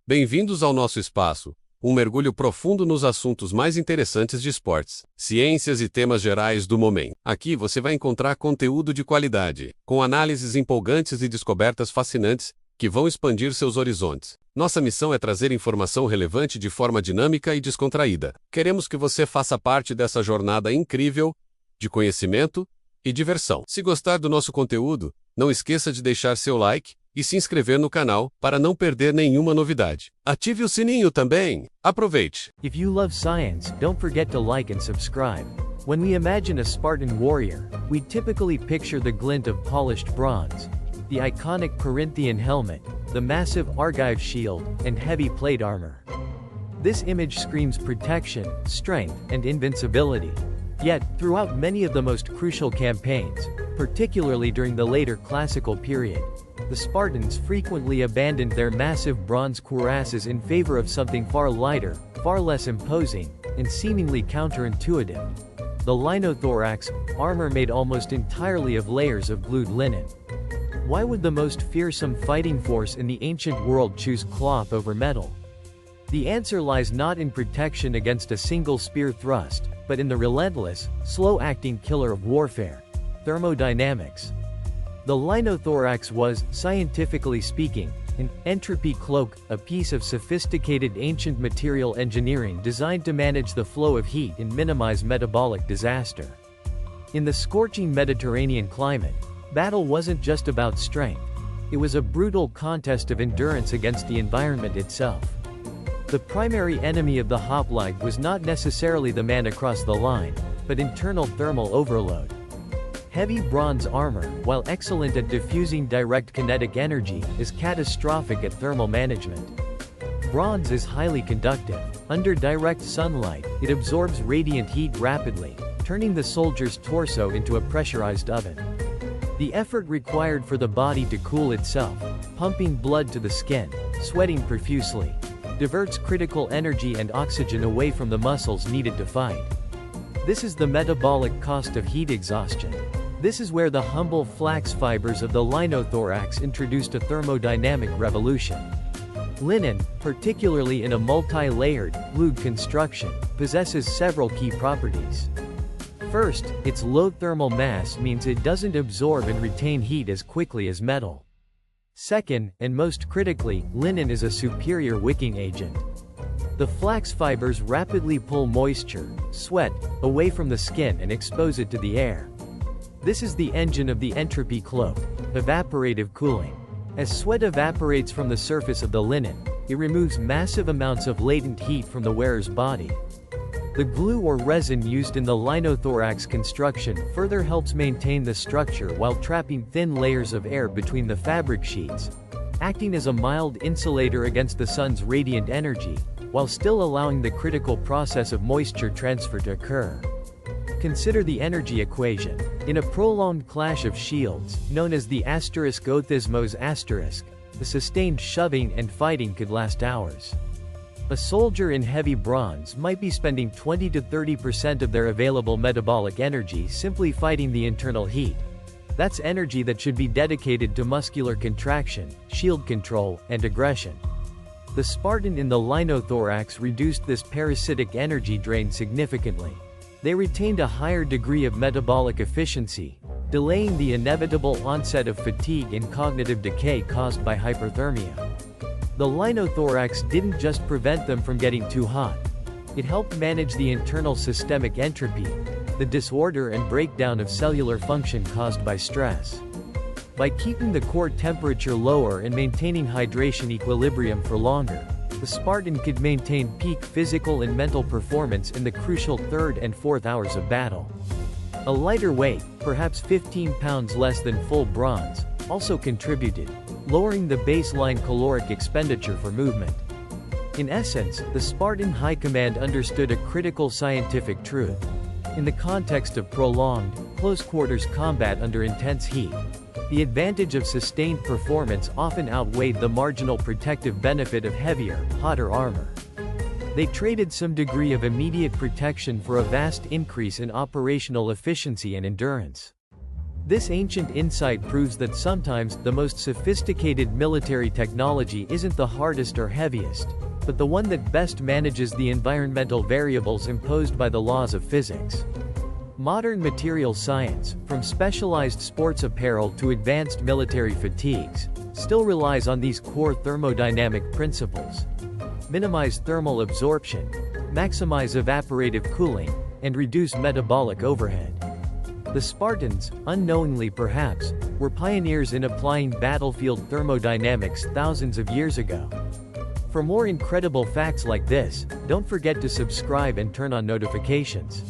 Bem-vindos ao nosso espaço, um mergulho profundo nos assuntos mais interessantes de esportes, ciências e temas gerais do momento. Aqui você vai encontrar conteúdo de qualidade, com análises empolgantes e descobertas fascinantes que vão expandir seus horizontes. Nossa missão é trazer informação relevante de forma dinâmica e descontraída. Queremos que você faça parte dessa jornada incrível de conhecimento e diversão. Se gostar do nosso conteúdo, não esqueça de deixar seu like e se inscrever no canal para não perder nenhuma novidade. Ative o sininho também. Aproveite! If you love science, don't forget to like and subscribe. When we imagine a Spartan warrior, we typically picture the glint of polished bronze, the iconic Corinthian helmet, the massive Argive shield, and heavy plate armor. This image screams protection, strength, and invincibility. Yet, throughout many of the most crucial campaigns, particularly during the later classical period, the Spartans frequently abandoned their massive bronze cuirasses in favor of something far lighter, far less imposing, and seemingly counterintuitive: the Linothorax, armor made almost entirely of layers of glued linen. Why would the most fearsome fighting force in the ancient world choose cloth over metal? The answer lies not in protection against a single spear thrust, but in the relentless, slow-acting killer of warfare: thermodynamics. The Linothorax was, scientifically speaking, an entropy cloak, a piece of sophisticated ancient material engineering designed to manage the flow of heat and minimize metabolic disaster. In the scorching Mediterranean climate, battle wasn't just about strength. It was a brutal contest of endurance against the environment itself. The primary enemy of the hoplite was not necessarily the man across the line, but internal thermal overload. Heavy bronze armor, while excellent at diffusing direct kinetic energy, is catastrophic at thermal management. Bronze is highly conductive. Under direct sunlight, it absorbs radiant heat rapidly, turning the soldier's torso into a pressurized oven. The effort required for the body to cool itself, pumping blood to the skin, sweating profusely, diverts critical energy and oxygen away from the muscles needed to fight. This is the metabolic cost of heat exhaustion. This is where the humble flax fibers of the Linothorax introduced a thermodynamic revolution. Linen, particularly in a multi-layered, glued construction, possesses several key properties. First, its low thermal mass means it doesn't absorb and retain heat as quickly as metal. Second, and most critically, linen is a superior wicking agent. The flax fibers rapidly pull moisture, sweat, away from the skin and expose it to the air. This is the engine of the Entropy Cloak: evaporative cooling. As sweat evaporates from the surface of the linen, it removes massive amounts of latent heat from the wearer's body. The glue or resin used in the Linothorax construction further helps maintain the structure while trapping thin layers of air between the fabric sheets, acting as a mild insulator against the sun's radiant energy, while still allowing the critical process of moisture transfer to occur. Consider the energy equation. In a prolonged clash of shields, known as the ***, the sustained shoving and fighting could last hours. A soldier in heavy bronze might be spending 20 to 30% of their available metabolic energy simply fighting the internal heat. That's energy that should be dedicated to muscular contraction, shield control, and aggression. The Spartan in the Linothorax reduced this parasitic energy drain significantly. They retained a higher degree of metabolic efficiency, delaying the inevitable onset of fatigue and cognitive decay caused by hyperthermia. The Linothorax didn't just prevent them from getting too hot. It helped manage the internal systemic entropy, the disorder and breakdown of cellular function caused by stress. By keeping the core temperature lower and maintaining hydration equilibrium for longer, the Spartan could maintain peak physical and mental performance in the crucial 3rd and 4th hours of battle. A lighter weight, perhaps 15 pounds less than full bronze, also contributed, lowering the baseline caloric expenditure for movement. In essence, the Spartan high command understood a critical scientific truth. In the context of prolonged, close-quarters combat under intense heat, the advantage of sustained performance often outweighed the marginal protective benefit of heavier, hotter armor. They traded some degree of immediate protection for a vast increase in operational efficiency and endurance. This ancient insight proves that sometimes the most sophisticated military technology isn't the hardest or heaviest, but the one that best manages the environmental variables imposed by the laws of physics. Modern material science, from specialized sports apparel to advanced military fatigues, still relies on these core thermodynamic principles. Minimize thermal absorption, maximize evaporative cooling, and reduce metabolic overhead. The Spartans, unknowingly perhaps, were pioneers in applying battlefield thermodynamics thousands of years ago. For more incredible facts like this, don't forget to subscribe and turn on notifications.